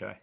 Okay.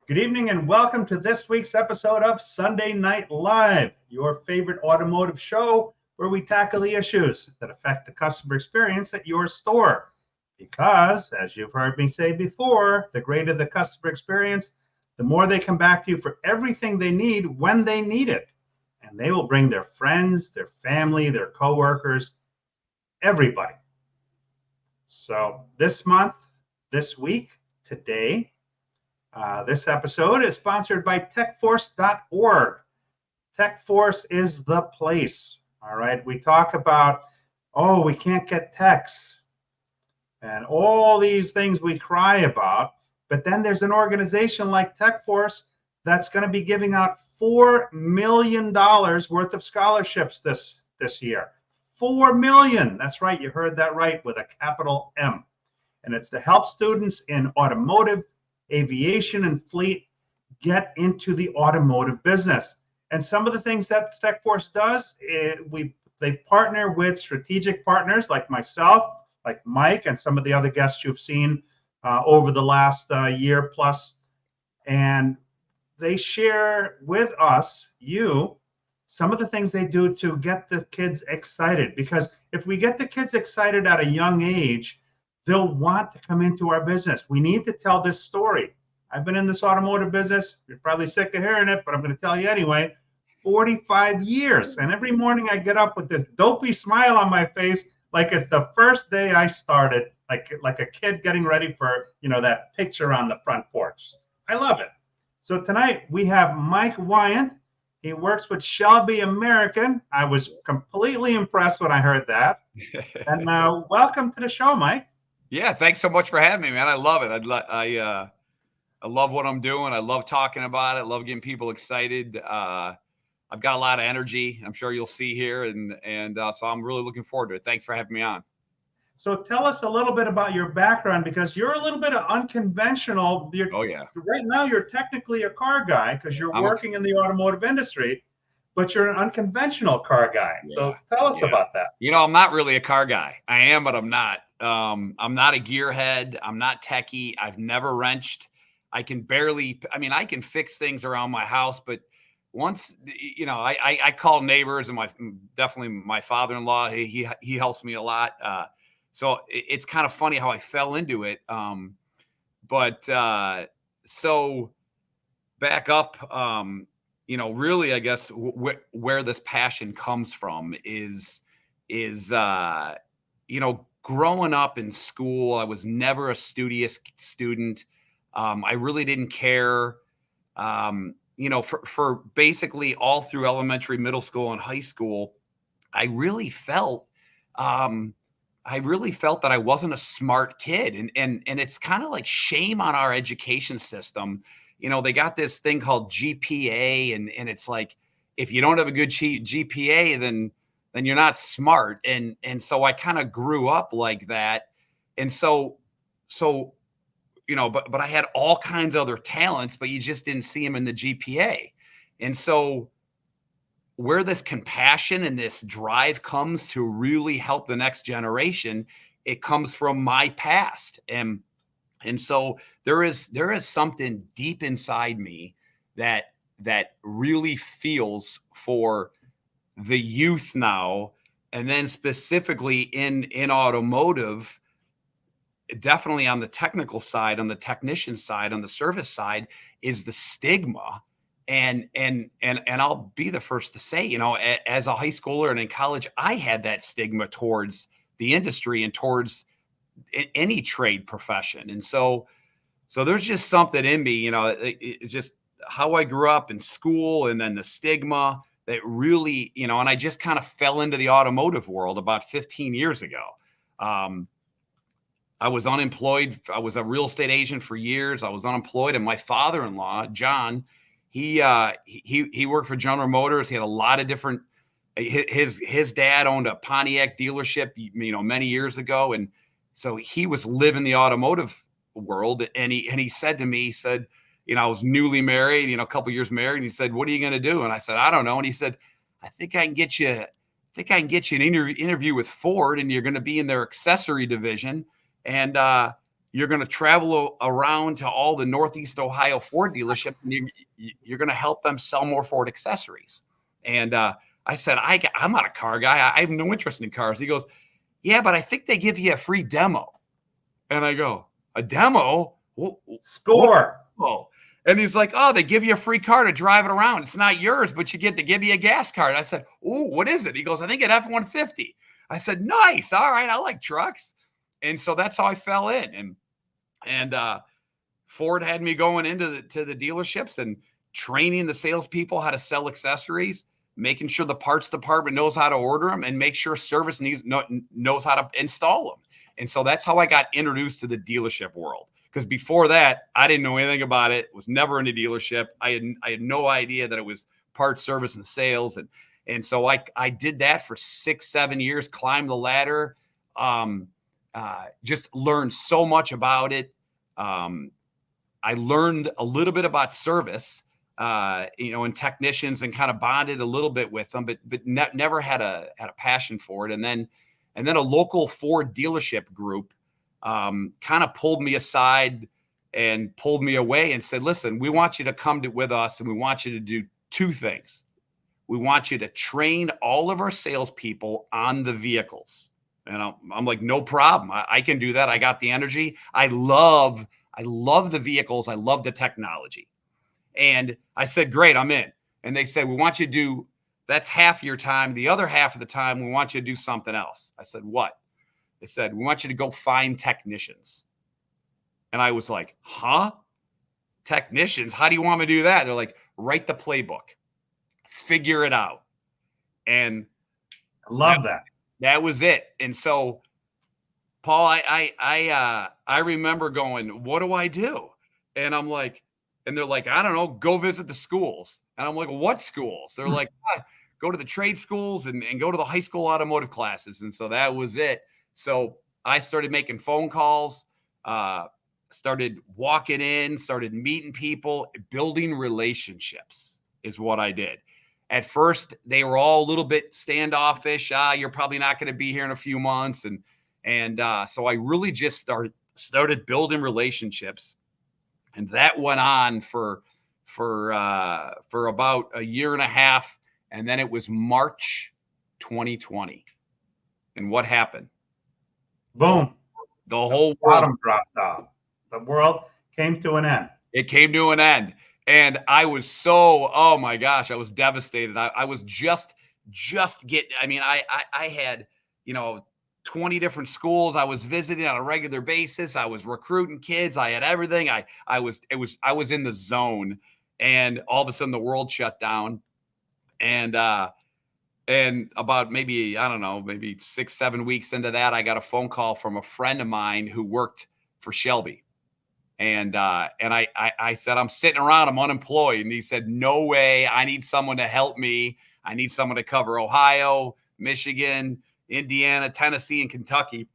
Good evening and welcome to this week's episode of Sunday Night Live, your favorite automotive show where we tackle the issues that affect the customer experience at your store. Because, as you've heard me say before, the greater the customer experience, the more they come back to you for everything they need when they need it. And they will bring their friends, their family, their coworkers, everybody. So this month, this week, today, this episode is sponsored by techforce.org. TechForce is the place. All right. We talk about, we can't get techs and all these things we cry about. But then there's an organization like TechForce that's going to be giving out $4 million worth of scholarships this year. $4 million. That's right. You heard that right, with a capital M. And it's to help students in automotive, aviation, and fleet get into the automotive business. And some of the things that TechForce does, they partner with strategic partners like myself, like Mike, and some of the other guests you've seen over the last year plus. And they share with us, some of the things they do to get the kids excited. Because if we get the kids excited at a young age, they'll want to come into our business. We need to tell this story. I've been in this automotive business. You're probably sick of hearing it, but I'm going to tell you anyway. 45 years. And every morning I get up with this dopey smile on my face, like it's the first day I started, like a kid getting ready for, that picture on the front porch. I love it. So tonight we have Mike Wiant. He works with Shelby American. I was completely impressed when I heard that. And welcome to the show, Mike. Yeah, thanks so much for having me, man. I love it. I love what I'm doing. I love talking about it. I love getting people excited. I've got a lot of energy. I'm sure you'll see here, and so I'm really looking forward to it. Thanks for having me on. So tell us a little bit about your background, because you're a little bit unconventional. Right now, you're technically a car guy because you're working in the automotive industry, but you're an unconventional car guy. Yeah, so tell us about that. I'm not really a car guy. I am, but I'm not. I'm not a gearhead. I'm not techie. I've never wrenched. I can fix things around my house, but once, I call neighbors, and definitely my father-in-law, he helps me a lot. So it's kind of funny how I fell into it. So back up, really, I guess where this passion comes from is growing up in school. I was never a studious student. I really didn't care, for basically all through elementary, middle school, and high school. I really felt that I wasn't a smart kid. And it's kind of like shame on our education system. They got this thing called GPA, and it's like, if you don't have a good GPA, then you're not smart. And so I kind of grew up like that. And so, but I had all kinds of other talents, but you just didn't see them in the GPA. And so where this compassion and this drive comes to really help the next generation, it comes from my past. And so there is something deep inside me that really feels for the youth now. And then specifically in automotive, definitely on the technical side, on the technician side, on the service side, is the stigma. And I'll be the first to say, as a high schooler and in college, I had that stigma towards the industry and towards any trade profession. And so there's just something in me, it's just how I grew up in school, and then the stigma that really, and I just kind of fell into the automotive world about 15 years ago. I was unemployed. I was a real estate agent for years. I was unemployed, and my father-in-law, John, he worked for General Motors. He had a lot of different. His dad owned a Pontiac dealership, many years ago, and so he was living the automotive world. And he said to me, he said, I was newly married, a couple years married, and he said, "What are you going to do?" And I said, "I don't know." And he said, "I think I can get you an interview with Ford, and you're going to be in their accessory division, and you're going to travel around to all the Northeast Ohio Ford dealerships, and you're going to help them sell more Ford accessories." And I said, I'm not a car guy. I have no interest in cars. He goes, "Yeah, but I think they give you a free demo." And I go, "A demo? Score. Oh." And he's like, "Oh, they give you a free car to drive it around. It's not yours, but you get to give you a gas card." I said, "Oh, what is it?" He goes, "I think an F-150. I said, "Nice. All right. I like trucks." And so that's how I fell in. And Ford had me going into the dealerships and training the salespeople how to sell accessories, making sure the parts department knows how to order them, and make sure service knows how to install them. And so that's how I got introduced to the dealership world. Because before that, I didn't know anything about it. Was never in a dealership. I had no idea that it was parts, service, and sales. And so I did that for 6-7 years, climbed the ladder, just learned so much about it. I learned a little bit about service, and technicians, and kind of bonded a little bit with them, but never had a passion for it. And then a local Ford dealership group kind of pulled me aside and pulled me away and said, "Listen, we want you to come with us, and we want you to do two things. We want you to train all of our salespeople on the vehicles." And I'm like, "No problem. I can do that. I got the energy. I love the vehicles. I love the technology." And I said, "Great, I'm in." And they said, "We want you to do, that's half your time. The other half of the time, we want you to do something else." I said, "What?" They said, "We want you to go find technicians." And I was like, "Huh? Technicians? How do you want me to do that?" They're like, "Write the playbook, figure it out." And I love that. That was it. And so, Paul, I remember going, "What do I do?" And I'm like, and they're like, "I don't know, go visit the schools." And I'm like, "What schools?" They're like, "Go to the trade schools and go to the high school automotive classes." And so that was it. So I started making phone calls, started walking in, started meeting people, building relationships is what I did. At first, they were all a little bit standoffish. "You're probably not going to be here in a few months." And so I really just started building relationships. And that went on for about a year and a half. And then it was March 2020. And what happened? Boom. The whole bottom dropped off. The world came to an end. It came to an end. And I was so, oh my gosh, I was devastated. I was just getting, I had, 20 different schools I was visiting on a regular basis. I was recruiting kids. I had everything. I was in the zone, and all of a sudden the world shut down. And about maybe 6-7 weeks into that, I got a phone call from a friend of mine who worked for Shelby. And I said, "I'm sitting around, I'm unemployed." And he said, "No way. I need someone to help me. I need someone to cover Ohio, Michigan, Indiana, Tennessee, and Kentucky."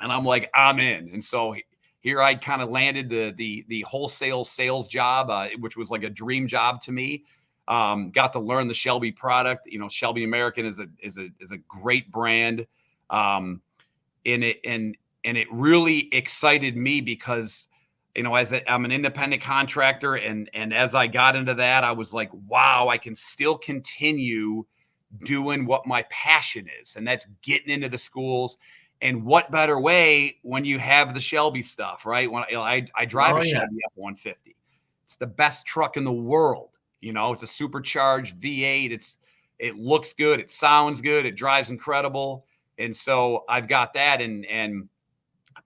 And I'm like, "I'm in." And so here I kind of landed the wholesale sales job, which was like a dream job to me. Got to learn the Shelby product. Shelby American is a great brand. And it really excited me because, I'm an independent contractor, and as I got into that, I was like, wow, I can still continue doing what my passion is, and that's getting into the schools. And what better way when you have the Shelby stuff, right? When I drive a Shelby F-150, it's the best truck in the world. It's a supercharged V8. It looks good, it sounds good, it drives incredible, and so I've got that. And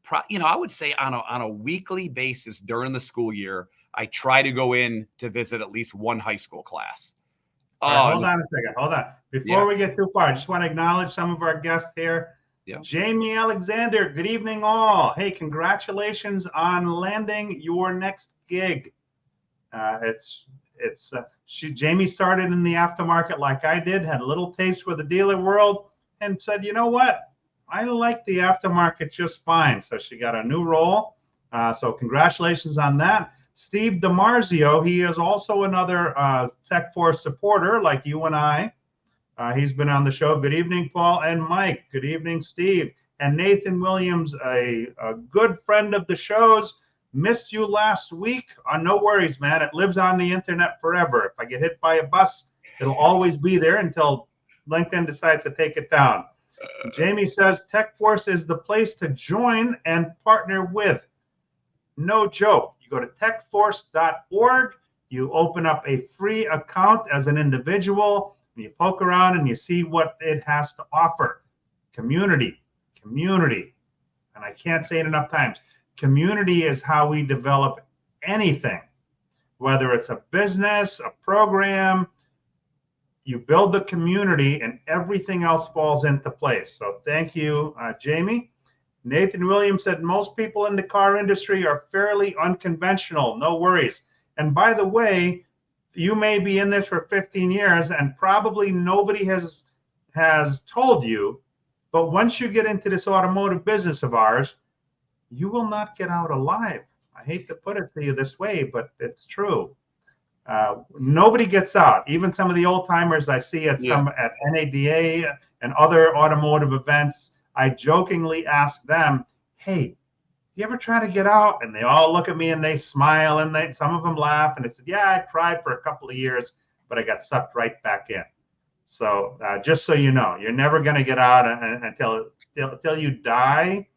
I would say on a weekly basis during the school year, I try to go in to visit at least one high school class. Right, hold on a second. Hold on. Before we get too far, I just want to acknowledge some of our guests here. Yeah. Jamie Alexander, good evening all. Hey, congratulations on landing your next gig. Jamie started in the aftermarket like I did, had a little taste for the dealer world, and said, you know what? I like the aftermarket just fine. So she got a new role. So congratulations on that. Steve DiMarzio, he is also another TechForce supporter like you and I. He's been on the show. Good evening, Paul and Mike. Good evening, Steve. And Nathan Williams, a good friend of the show's. Missed you last week. No worries, man. It lives on the internet forever. If I get hit by a bus, it'll always be there until LinkedIn decides to take it down. Jamie says TechForce is the place to join and partner with. No joke. You go to techforce.org. You open up a free account as an individual. And you poke around and you see what it has to offer. Community. And I can't say it enough times. Community is how we develop anything, whether it's a business, a program. You build the community and everything else falls into place. So thank you, Jamie. Nathan Williams said most people in the car industry are fairly unconventional. No worries. And by the way, you may be in this for 15 years and probably nobody has told you, but once you get into this automotive business of ours, you will not get out alive. I hate to put it to you this way, but it's true. Nobody gets out. Even some of the old timers I see at NADA and other automotive events, I jokingly ask them, hey, do you ever try to get out? And they all look at me and they smile and some of them laugh. And they said, yeah, I tried for a couple of years, but I got sucked right back in. So just so you know, you're never going to get out until you die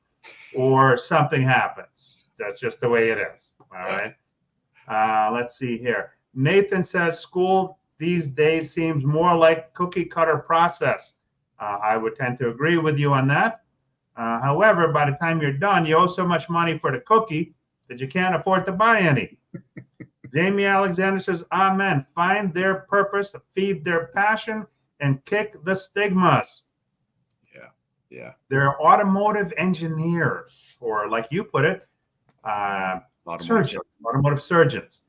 or something happens. That's just the way it is. All right. Let's see here. Nathan says school these days seems more like cookie cutter process. I would tend to agree with you on that. However, by the time you're done, you owe so much money for the cookie that you can't afford to buy any. Jamie Alexander says, amen. Find their purpose, feed their passion, and kick the stigmas. Yeah. They're automotive engineers, or like you put it, automotive surgeons.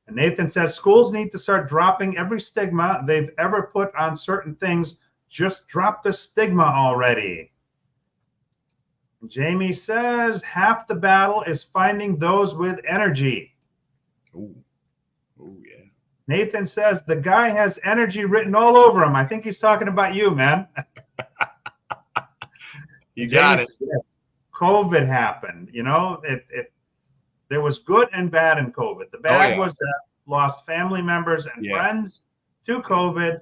And Nathan says schools need to start dropping every stigma they've ever put on certain things. Just drop the stigma already. Jamie says half the battle is finding those with energy. Oh, yeah. Nathan says the guy has energy written all over him. I think he's talking about you, man. You got it. COVID happened. You know, there was good and bad in COVID. The bad was that lost family members and friends to COVID.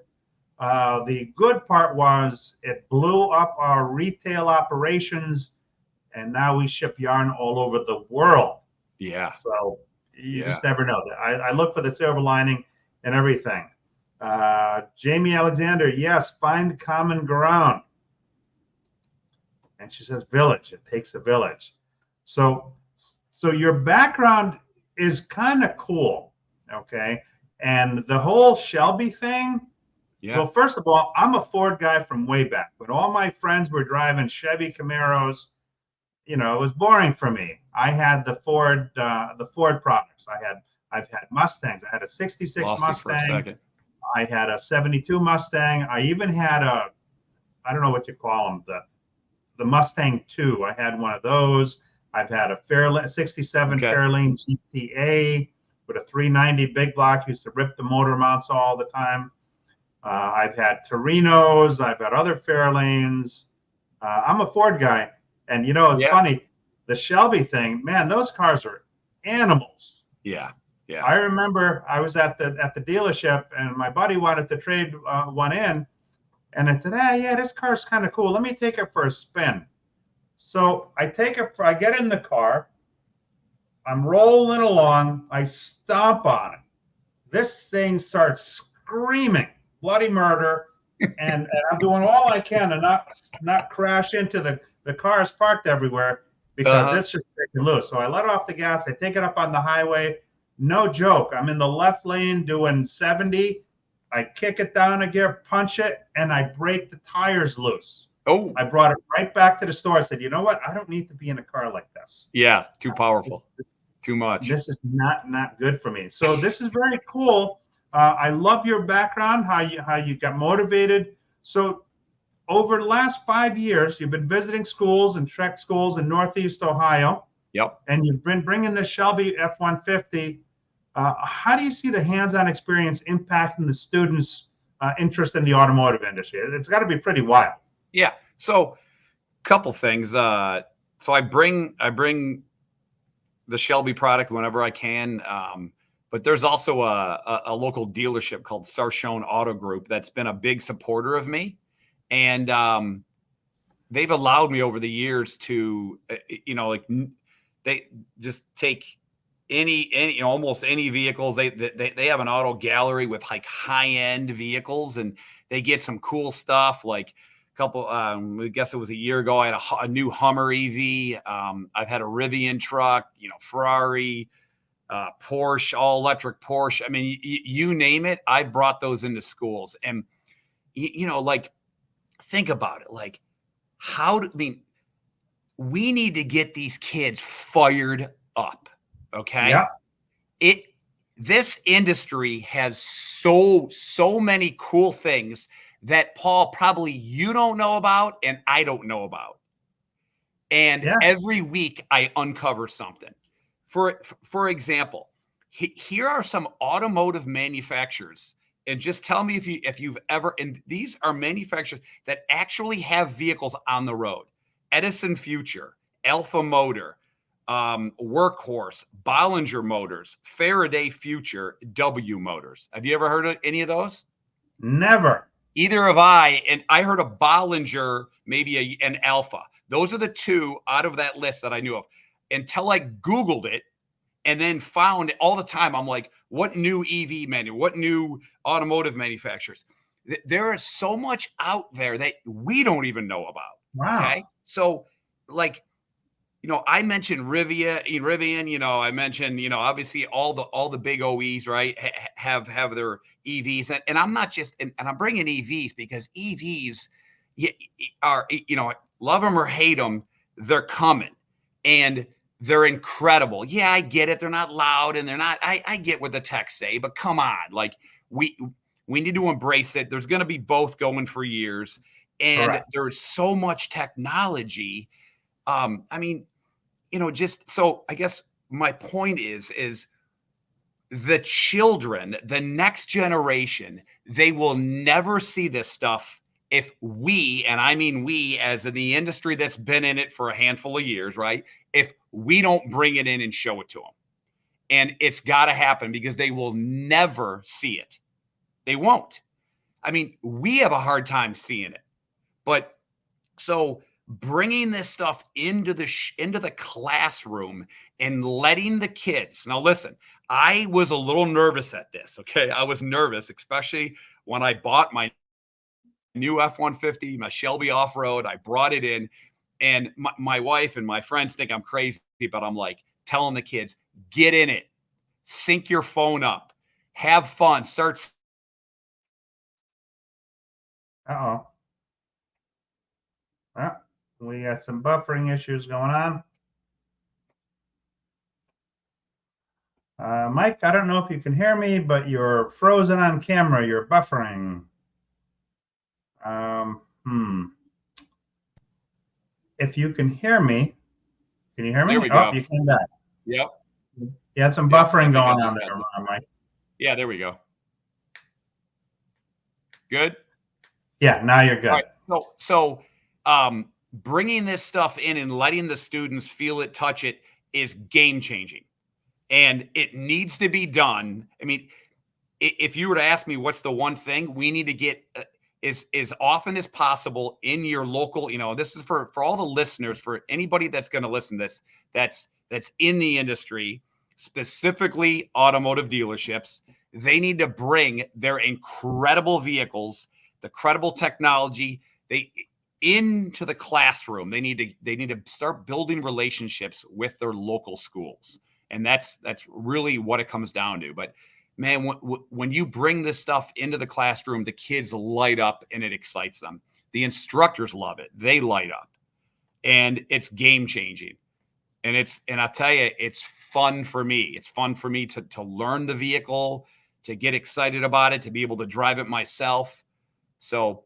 The good part was it blew up our retail operations, and now we ship yarn all over the world. Yeah. So you just never know. I look for the silver lining and everything. Jamie Alexander, yes, find common ground. And she says, village. It takes a village. So your background is kind of cool, okay? And the whole Shelby thing, well, first of all, I'm a Ford guy from way back. When all my friends were driving Chevy Camaros, you know, it was boring for me. I had the Ford products. I've had Mustangs. I had a 66 Mustang. I had a 72 Mustang. I even had I don't know what you call them, the Mustang 2. I had one of those. I've had a 67 Fairlane GTA with a 390 big block. Used to rip the motor mounts all the time. I've had Torinos. I've had other Fairlanes. I'm a Ford guy. And, you know, it's funny. The Shelby thing, man, those cars are animals. Yeah. I remember I was at the dealership and my buddy wanted to trade one in. And I said, this car's kind of cool. Let me take it for a spin. So I get in the car. I'm rolling along. I stomp on it. This thing starts screaming bloody murder. And I'm doing all I can to not crash into the cars parked everywhere because it's just breaking loose. So I let off the gas. I take it up on the highway. No joke. I'm in the left lane doing 70. I kick it down a gear, punch it, and I break the tires loose. Oh. I brought it right back to the store. I said, you know what? I don't need to be in a car like this. Yeah, too powerful. too much. This is not good for me. So this is very cool. I love your background, how you got motivated. So over the last 5 years, you've been visiting schools and Trek schools in Northeast Ohio. Yep. And you've been bringing the Shelby F-150. How do you see the hands-on experience impacting the students' interest in the automotive industry? It's got to be pretty wild. Yeah. So, couple things. So I bring the Shelby product whenever I can. But there's also a local dealership called Sarshone Auto Group that's been a big supporter of me, and they've allowed me over the years to, like they just take almost any vehicles. They have an auto gallery with like high end vehicles, and they get some cool stuff. Like a couple, I guess it was a year ago, I had a new Hummer EV. I've had a Rivian truck, Ferrari, Porsche, all electric Porsche. I mean, you name it. I brought those into schools, and like think about it. Like we need to get these kids fired up. Okay. Yeah. This industry has so many cool things that, Paul, probably you don't know about and I don't know about. And every week I uncover something. For example, here are some automotive manufacturers, and just tell me if you've ever, and these are manufacturers that actually have vehicles on the road. Edison Future, Alpha Motor, Workhorse, Bollinger Motors, Faraday Future, W Motors. Have you ever heard of any of those? Never. Either have I. And I heard of Bollinger, maybe an Alpha. Those are the two out of that list that I knew of until I Googled it, and then found all the time. I'm like, what new EV what new automotive manufacturers? There is so much out there that we don't even know about. Wow. Okay. So like, I mentioned Rivian, I mentioned, obviously all the big OEs, right, have their EVs. And I'm not just, and I'm bringing EVs because EVs are, love them or hate them, they're coming and they're incredible. Yeah, I get it. They're not loud and they're not, I get what the techs say, but come on, like we need to embrace it. There's going to be both going for years. And Correct. there's so much technology. Just so I guess my point is the children, the next generation, they will never see this stuff if we, and I mean we as in the industry that's been in it for a handful of years, right? If we don't bring it in and show it to them. And it's got to happen because they will never see it. They won't. I mean, we have a hard time seeing it. But so bringing this stuff into the classroom and letting the kids. Now, listen, I was a little nervous at this. Okay. I was nervous, especially when I bought my new F-150, my Shelby off-road. I brought it in, and my wife and my friends think I'm crazy, but I'm like telling the kids, get in it, sync your phone up, have fun, start. Uh-oh. Well, we got some buffering issues going on. Mike, I don't know if you can hear me, but you're frozen on camera. You're buffering. If you can hear me, can you hear me? There we go. You came back. Yep. You had some buffering going on there, Mike. Yeah, there we go. Good? Yeah, now you're good. All right. So bringing this stuff in and letting the students feel it, touch it is game changing. And it needs to be done. I mean, if you were to ask me what's the one thing we need to get as often as possible in your local, this is for all the listeners, for anybody that's going to listen to this, that's in the industry, specifically automotive dealerships. They need to bring their incredible vehicles, the credible technology, into the classroom. They need to start building relationships with their local schools. And that's really what it comes down to. But man, when you bring this stuff into the classroom, the kids light up and it excites them. The instructors love it. They light up, and it's game changing. And I'll tell you, it's fun for me. It's fun for me to learn the vehicle, to get excited about it, to be able to drive it myself. So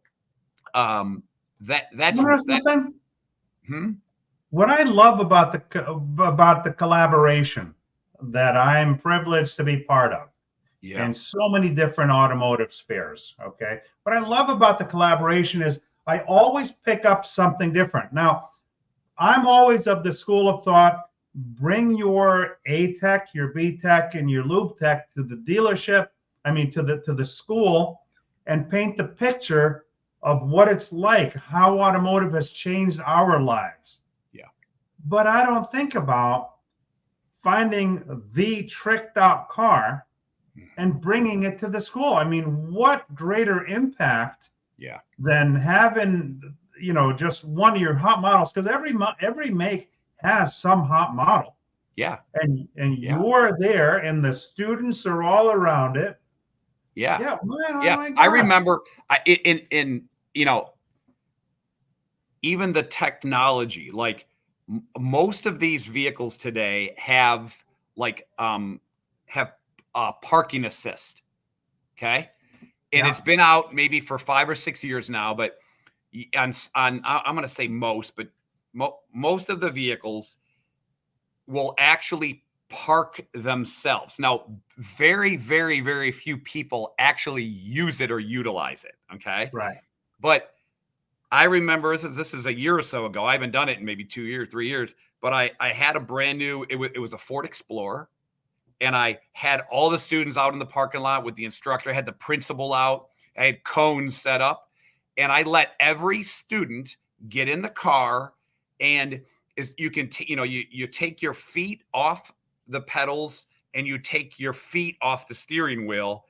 that's You know that. something? Hmm? What I love about the collaboration that I'm privileged to be part of, Yeah. and so many different automotive spheres. Okay. What I love about the collaboration is I always pick up something different. Now, I'm always of the school of thought, bring your A tech, your B tech, and your lube tech to the dealership, to the school, and paint the picture of what it's like, how automotive has changed our lives. Yeah. But I don't think about finding the tricked out car and bringing it to the school. I mean, what greater impact than having, just one of your hot models? Because every make has some hot model. Yeah. And you're there, and the students are all around it. Yeah. Yeah. Man, Yeah. oh my God. I remember in even the technology, like most of these vehicles today have parking assist. Okay. And it's been out maybe for 5 or 6 years now, but I'm going to say most, but most of the vehicles will actually park themselves. Now, very, very, very few people actually use it or utilize it. Okay. Right. But I remember this is a year or so ago. I haven't done it in maybe 2 years, 3 years, but I had a brand new, it was a Ford Explorer. And I had all the students out in the parking lot with the instructor. I had the principal out. I had cones set up. And I let every student get in the car. And you can, you take your feet off the pedals and you take your feet off the steering wheel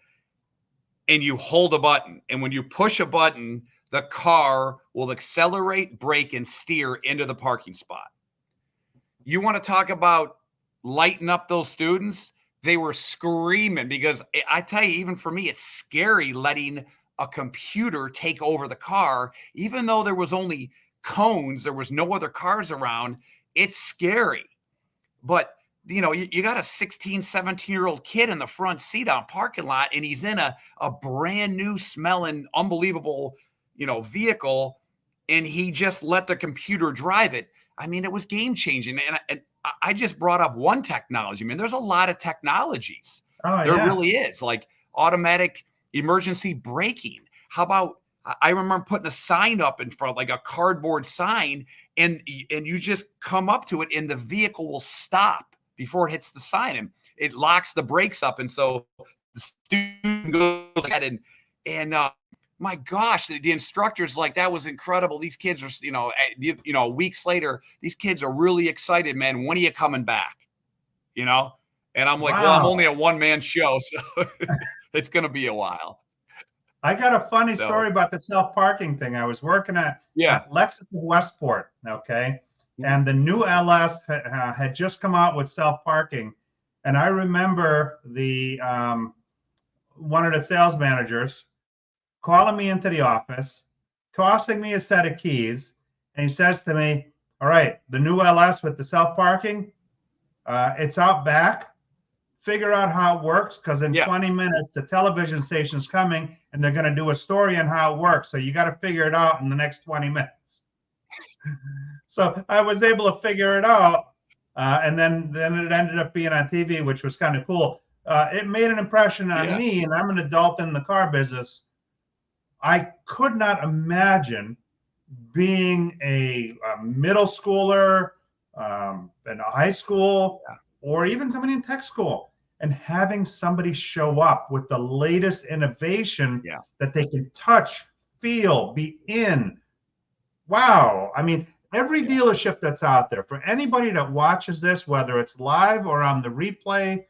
and you hold a button. And when you push a button, the car will accelerate, brake, and steer into the parking spot. You want to talk about lighten up those students? They were screaming because I tell you, even for me, it's scary letting a computer take over the car, even though there was only cones, there was no other cars around. It's scary. But you got a 16, 17-year-old kid in the front seat on parking lot, and he's in a brand new smelling, unbelievable, vehicle, and he just let the computer drive it. I mean, it was game changing. And I just brought up one technology. I mean, there's a lot of technologies. There really is, like automatic emergency braking. How about, I remember putting a sign up in front, like a cardboard sign, and you just come up to it and the vehicle will stop before it hits the sign, and it locks the brakes up. And so the student goes ahead and my gosh, the instructor's like, that was incredible. These kids are, weeks later, these kids are really excited, man. When are you coming back? And I'm like, well, I'm only a one-man show, so it's going to be a while. I got a funny story about the self-parking thing. I was working at Lexus of Westport, okay? And the new LS had just come out with self-parking. And I remember one of the sales managers calling me into the office, tossing me a set of keys, and he says to me, all right, the new LS with the self-parking, it's out back. Figure out how it works, because in 20 minutes, the television station's coming, and they're going to do a story on how it works. So you got to figure it out in the next 20 minutes. So I was able to figure it out, and then it ended up being on TV, which was kind of cool. It made an impression on me, and I'm an adult in the car business. I could not imagine being a middle schooler, in a high school, or even somebody in tech school, and having somebody show up with the latest innovation that they can touch, feel, be in. Wow. I mean, every dealership that's out there, for anybody that watches this, whether it's live or on the replay,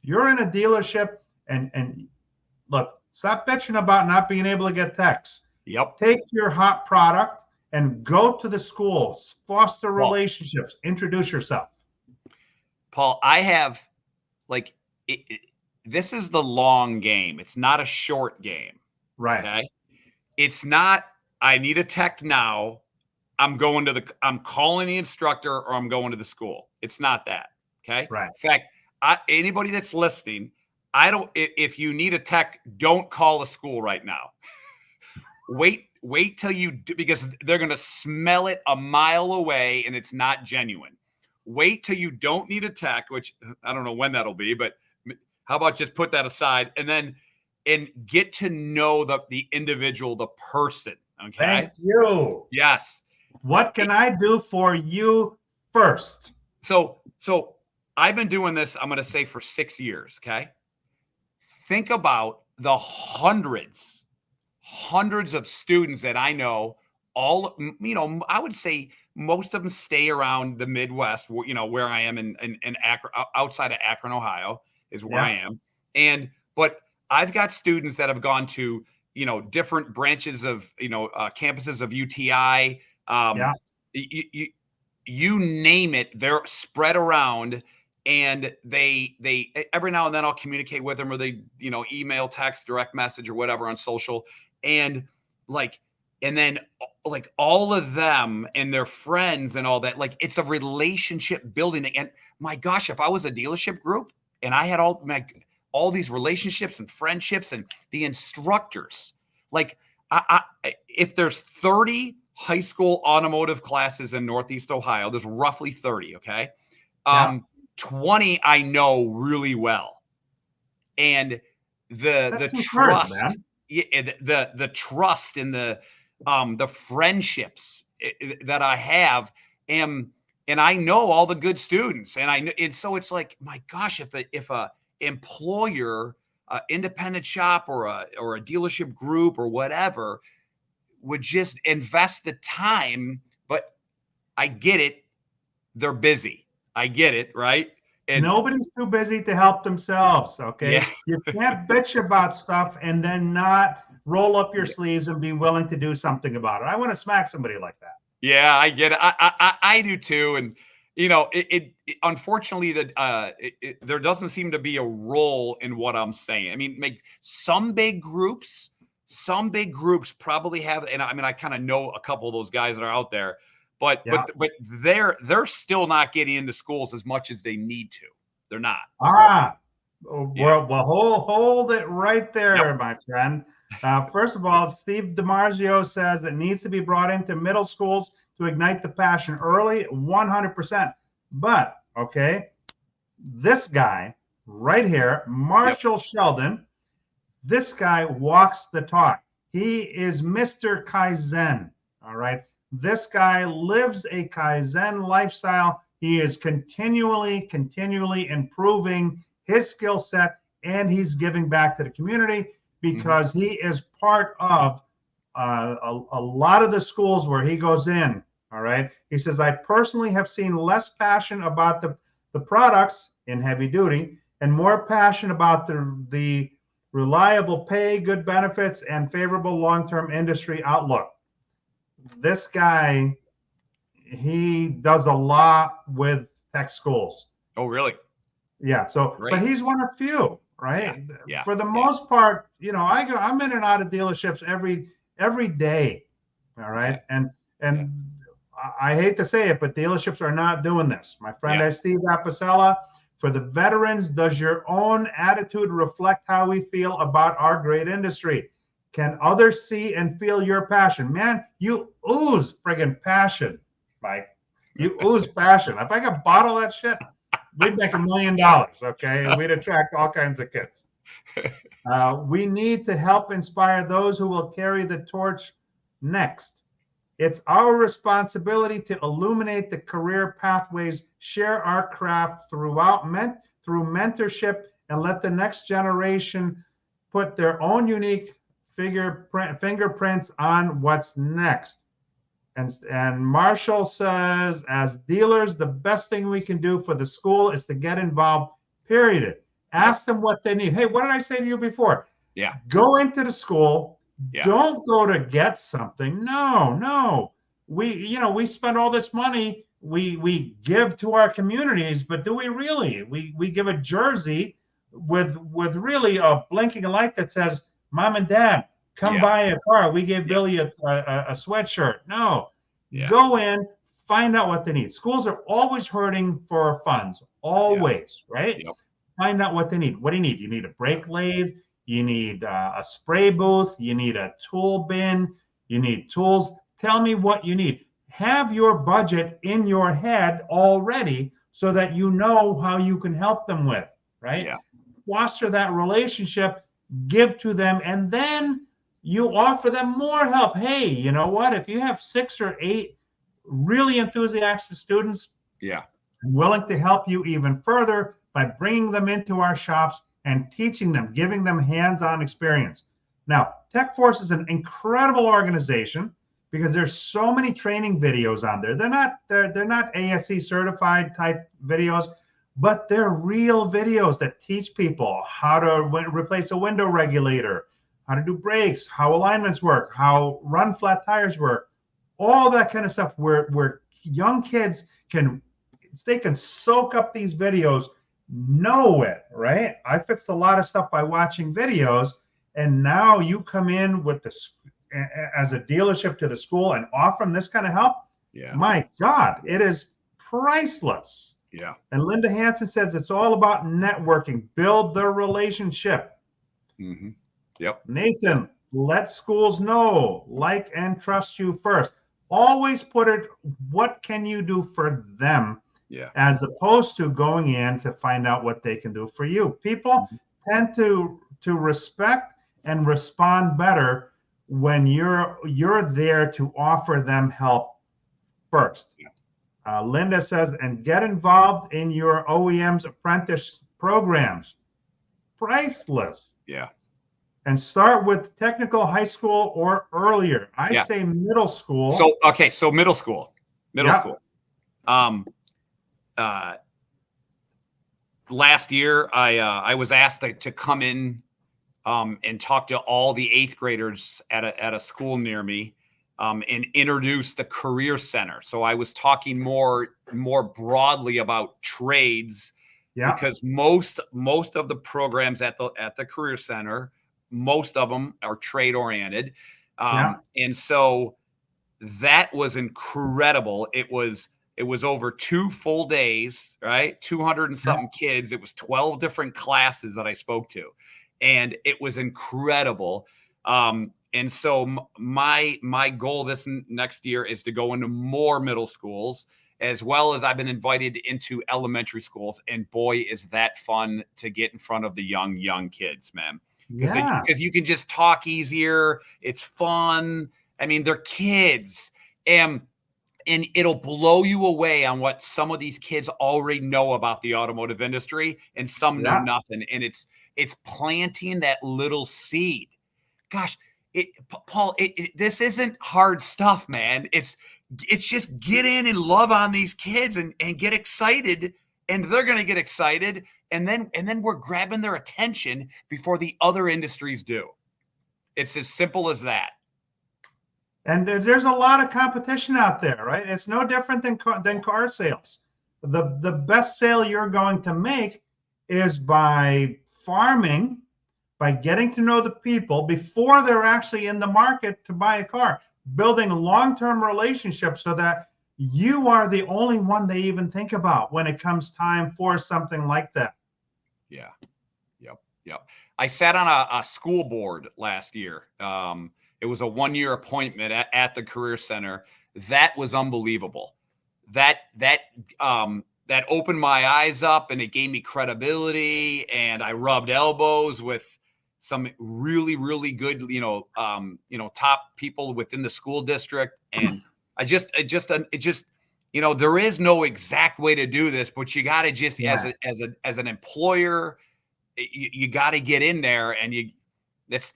you're in a dealership and look, stop bitching about not being able to get techs. Take your hot product and go to the schools, foster relationships, introduce yourself. Paul, I have this is the long game. It's not a short game. Right. Okay. It's not, I need a tech now. I'm calling the instructor or I'm going to the school. It's not that. Okay. Right. In fact, anybody that's listening, if you need a tech, don't call a school right now. Wait till you do, because they're going to smell it a mile away and it's not genuine. Wait till you don't need a tech, which I don't know when that'll be, but how about just put that aside and get to know the individual, the person. Okay. Thank you. Yes. What can I do for you first? So I've been doing this, I'm going to say, for 6 years. Okay. Think about the hundreds of students that I know, all, I would say most of them stay around the Midwest, where I am in Akron, outside of Akron, Ohio is where I am. But I've got students that have gone to, different branches of, campuses of UTI. You name it, they're spread around. And they every now and then I'll communicate with them, or they, email, text, direct message, or whatever on social. And then all of them and their friends and all that, it's a relationship building. And my gosh, if I was a dealership group and I had all these relationships and friendships and the instructors, if there's 30 high school automotive classes in Northeast Ohio, there's roughly 30. Okay. 20 I know really well. And the trust, the trust and the friendships that I have, and I know all the good students, and so it's like, my gosh, if a employer, independent shop, or a dealership group or whatever would just invest the time, but I get it, they're busy. I get it, right? And nobody's too busy to help themselves, okay? Yeah. You can't bitch about stuff and then not roll up your sleeves and be willing to do something about it. I want to smack somebody like that. Yeah, I get it. I do too. And it unfortunately that there doesn't seem to be a role in what I'm saying. I mean, some big groups probably have, and I kind of know a couple of those guys that are out there. But they're still not getting into schools as much as they need to. They're not. Well, hold it right there, my friend. First of all, Steve DiMarzio says it needs to be brought into middle schools to ignite the passion early, 100%. But, okay, this guy right here, Marshall Sheldon, this guy walks the talk. He is Mr. Kaizen, all right? This guy lives a Kaizen lifestyle. He is continually improving his skill set, and he's giving back to the community because he is part of a lot of the schools where he goes in. All right. He says, I personally have seen less passion about the products in heavy duty and more passion about the reliable pay, good benefits, and favorable long-term industry outlook. This guy, he does a lot with tech schools. Oh, really? Yeah. So, great. But he's one of few, right? Yeah. For the most part, I'm in and out of dealerships every day. All right. And I hate to say it, but dealerships are not doing this. My friend Steve Apicella, for the veterans, does your own attitude reflect how we feel about our great industry? Can others see and feel your passion? Man, you ooze friggin' passion, Mike. You ooze passion. If I could bottle that shit, we'd make $1 million, okay? We'd attract all kinds of kids. We need to help inspire those who will carry the torch next. It's our responsibility to illuminate the career pathways, share our craft through mentorship, and let the next generation put their own unique fingerprints on what's next. And Marshall says, as dealers, the best thing we can do for the school is to get involved, period. Ask them what they need. Hey, what did I say to you before? Yeah. Go into the school. Yeah. Don't go to get something. No. We spend all this money we give to our communities, but do we really? We give a jersey with really a blinking light that says, Mom and Dad, come buy a car. We gave Billy a sweatshirt. No. Go in, find out what they need. Schools are always hurting for funds, always, right? Yep. Find out what they need. What do you need? You need a brake lathe. You need a spray booth. You need a tool bin. You need tools. Tell me what you need. Have your budget in your head already so that you know how you can help them with, right? Yeah. Foster that relationship, give to them, and then you offer them more help. Hey, you know what? If you have 6 or 8 really enthusiastic students, Yeah. willing to help you even further by bringing them into our shops and teaching them, giving them hands-on experience. Now, TechForce is an incredible organization because there's so many training videos on there. They're not ASE certified type videos, but they're real videos that teach people how to replace a window regulator, how to do brakes, how alignments work, how run flat tires work, all that kind of stuff where young kids can soak up these videos, know it, right? I fixed a lot of stuff by watching videos, and now you come in with this as a dealership to the school and offer them this kind of help. Yeah. My God, it is priceless. Yeah. And Linda Hansen says it's all about networking, build the relationship. Mm-hmm. Yep. Nathan, let schools know, like and trust you first. Always put it, what can you do for them? Yeah. As opposed to going in to find out what they can do for you. People tend to respect and respond better when you're there to offer them help first. Linda says, and get involved in your OEM's apprentice programs. Priceless. Yeah. And start with technical high school or earlier. I say middle school. So, okay. So middle school. School. Last year, I was asked to come in and talk to all the 8th graders at a school near me and introduce the Career Center. So I was talking more broadly about trades because most of the programs at the Career Center, most of them are trade oriented, and so that was incredible. It was over 2 full days, right? 200 and something kids. It was 12 different classes that I spoke to, and it was incredible. And so my goal this next year is to go into more middle schools, as well as I've been invited into elementary schools. And boy, is that fun to get in front of the young kids, man. Because you can just talk easier. It's fun. I mean, they're kids, and it'll blow you away on what some of these kids already know about the automotive industry, and some know nothing. And it's planting that little seed. Gosh, Paul, this isn't hard stuff, man. It's just get in and love on these kids and get excited, and they're going to get excited. And then we're grabbing their attention before the other industries do. It's as simple as that. And there's a lot of competition out there, right? It's no different than car sales. The best sale you're going to make is by farming, by getting to know the people before they're actually in the market to buy a car, building long-term relationships so that you are the only one they even think about when it comes time for something like that. Yeah. Yep. I sat on a school board last year. It was a 1-year appointment at the Career Center. That was unbelievable. That opened my eyes up, and it gave me credibility, and I rubbed elbows with some really, really good, top people within the school district. And it just, there is no exact way to do this, but you got to just, as an employer, you got to get in there, and that's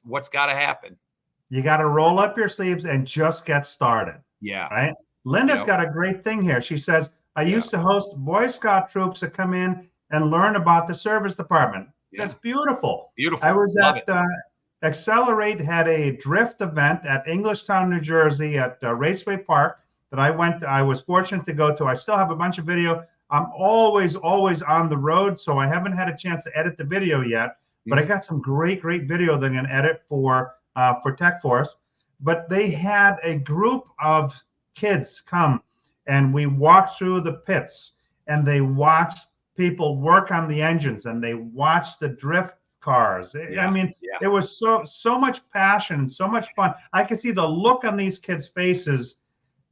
what's got to happen. You got to roll up your sleeves and just get started. Yeah. Right. Linda's got a great thing here. She says, I used to host Boy Scout troops that come in and learn about the service department. Yeah. That's beautiful. Beautiful. I was at Accelerate had a drift event at Englishtown, New Jersey at Raceway Park that I was fortunate to go to. I still have a bunch of video. I'm always on the road, so I haven't had a chance to edit the video yet, but I got some great video that I'm going to edit for TechForce. But they had a group of kids come, and we walked through the pits, and they watched people work on the engines, and they watched the drift cars. I mean, it was so much passion and so much fun. I could see the look on these kids' faces,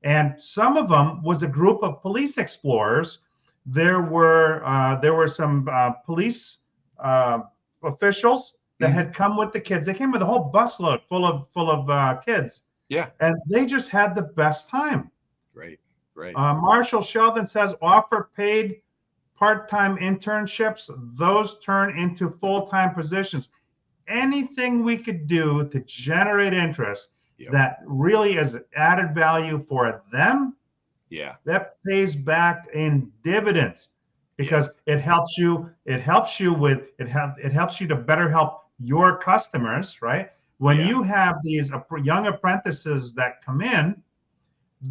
and some of them was a group of police explorers. There were some police officials that had come with the kids. They came with a whole busload full of kids. Yeah. And they just had the best time. Right. Marshall Sheldon says offer paid part-time internships. Those turn into full-time positions. Anything we could do to generate interest that really is added value for them, that pays back in dividends, because it helps you to better help your customers, right? When you have these young apprentices that come in,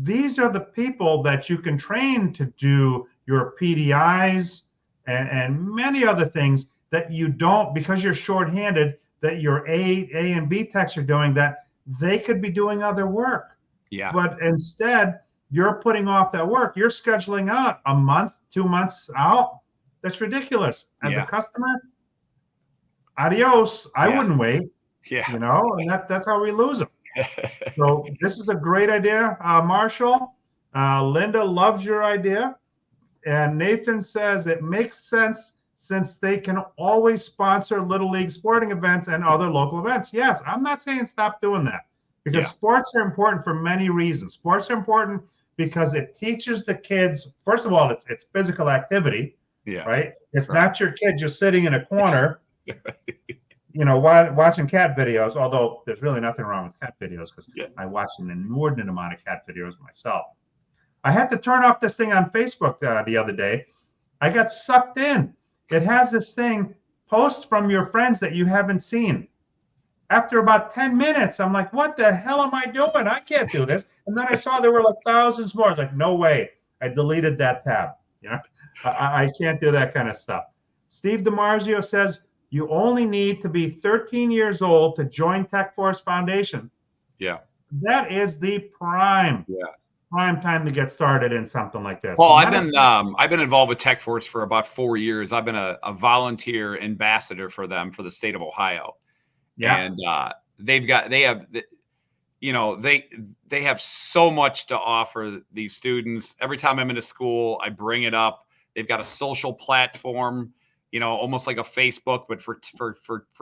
these are the people that you can train to do your PDIs and many other things that you don't, because you're shorthanded, that your A and B techs are doing, that they could be doing other work. Yeah. But instead, you're putting off that work. You're scheduling out a month, 2 months out. That's ridiculous. As a customer, adios. I wouldn't wait. Yeah. You know, and that's how we lose them. So this is a great idea, Marshall. Linda loves your idea. And Nathan says it makes sense since they can always sponsor Little League sporting events and other local events. Yes, I'm not saying stop doing that, because sports are important for many reasons. Sports are important because it teaches the kids, first of all, it's physical activity, right? It's not your kid just sitting in a corner, you know, watching cat videos, although there's really nothing wrong with cat videos, because I watch an inordinate amount of cat videos myself. I had to turn off this thing on Facebook the other day. I got sucked in. It has this thing, post from your friends that you haven't seen. After about 10 minutes, I'm like, what the hell am I doing? I can't do this. And then I saw there were like thousands more. I was like, no way. I deleted that tab. You know, I can't do that kind of stuff. Steve DiMarzio says, you only need to be 13 years old to join TechForce Foundation. Yeah. That is the prime time to get started in something like this. Well, I've been involved with TechForce for about 4 years. I've been a volunteer ambassador for them for the state of Ohio. Yeah. And they have so much to offer these students. Every time I'm in a school, I bring it up. They've got a social platform, you know, almost like a Facebook, but for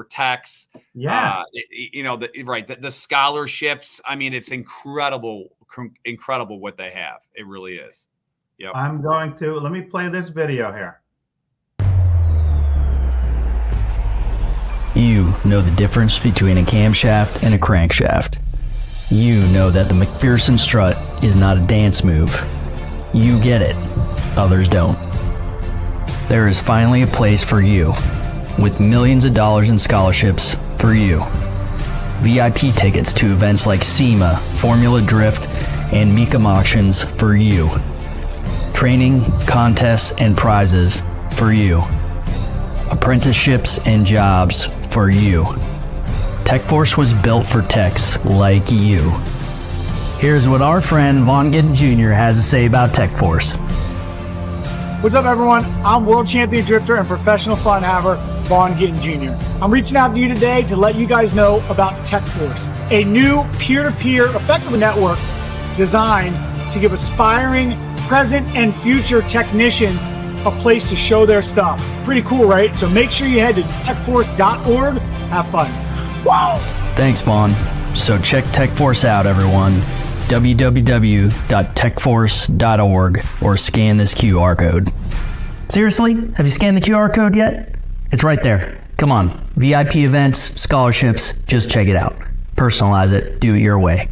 techs. Yeah. The scholarships. I mean, it's incredible what they have. It really is. Yep. Let me play this video here. You know the difference between a camshaft and a crankshaft. You know that the McPherson strut is not a dance move. You get it. Others don't. There is finally a place for you, with millions of dollars in scholarships for you. VIP tickets to events like SEMA, Formula Drift, and Mecum auctions for you. Training, contests, and prizes for you. Apprenticeships and jobs for you. TechForce was built for techs like you. Here's what our friend Vaughn Giddens Jr. has to say about TechForce. What's up, everyone? I'm world champion drifter and professional fun haver, Vaughn Giddens Jr. I'm reaching out to you today to let you guys know about TechForce, a new peer-to-peer effective network designed to give aspiring present and future technicians a place to show their stuff. Pretty cool, right? So make sure you head to techforce.org. Have fun. Wow! Thanks, Vaughn. So check TechForce out, everyone. www.techforce.org or scan this QR code. Seriously? Have you scanned the QR code yet? It's right there. Come on. VIP events, scholarships, just check it out. Personalize it. Do it your way.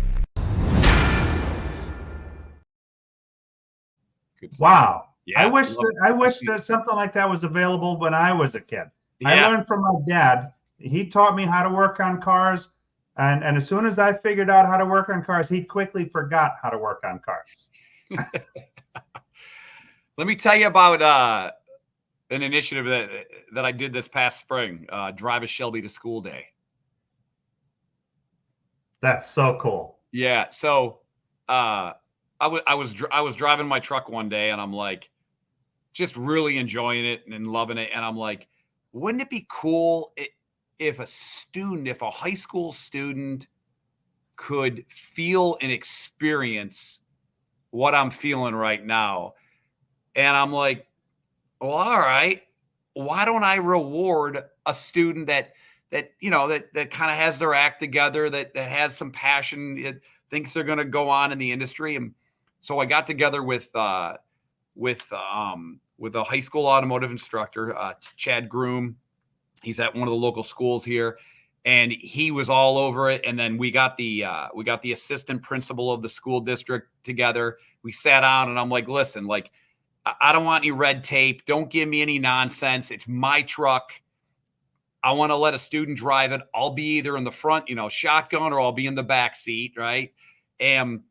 Wow. Yeah, I wish that something like that was available when I was a kid. Yeah. I learned from my dad. He taught me how to work on cars. And as soon as I figured out how to work on cars, he quickly forgot how to work on cars. Let me tell you about an initiative that I did this past spring, Drive a Shelby to School Day. That's so cool. Yeah. So I was driving my truck one day, and I'm like, just really enjoying it and loving it. And I'm like, wouldn't it be cool if a high school student could feel and experience what I'm feeling right now? And I'm like, well, all right, why don't I reward a student that kind of has their act together, that has some passion, thinks they're going to go on in the industry. And so I got together with a high school automotive instructor, Chad Groom. He's at one of the local schools here, and he was all over it. And then we got the assistant principal of the school district together. We sat down, and I'm like, listen, like, I don't want any red tape. Don't give me any nonsense. It's my truck. I want to let a student drive it. I'll be either in the front, shotgun, or I'll be in the back seat, right? And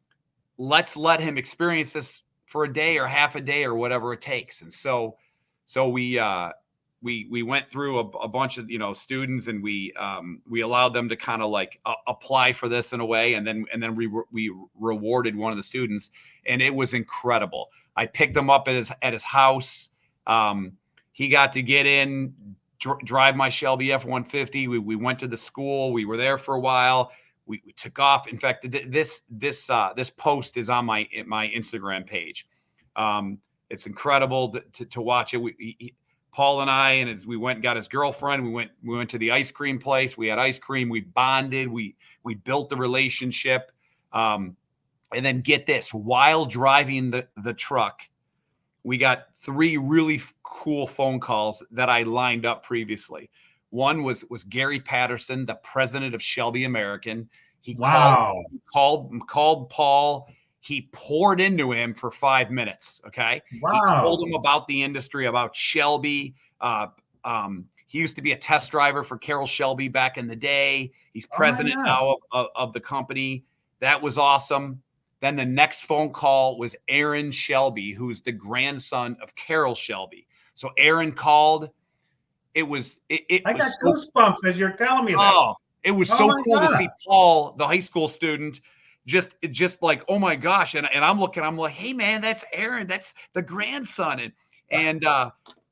let's let him experience this for a day or half a day or whatever it takes. And so we went through a bunch of students, and we allowed them to kind of like apply for this in a way, and then we rewarded one of the students, and it was incredible. I picked him up at his house. He got to get in, drive my Shelby F-150. We went to the school. We were there for a while. We took off. In fact, this post is on my Instagram page. It's incredible to watch it. Paul and I, and we went and got his girlfriend. We went to the ice cream place. We had ice cream. We bonded. We built the relationship. And then get this, while driving the truck, we got 3 really cool phone calls that I lined up previously. One was Gary Patterson, the president of Shelby American. He called Paul. He poured into him for 5 minutes. Okay. Wow. He told him about the industry, about Shelby. He used to be a test driver for Carroll Shelby back in the day. He's president now of the company. That was awesome. Then the next phone call was Aaron Shelby, who's the grandson of Carroll Shelby. So Aaron called. I got goosebumps as you're telling me this. Oh, it was so cool to see Paul, the high school student, just like, oh my gosh. And I'm like, hey man, that's Aaron. That's the grandson. And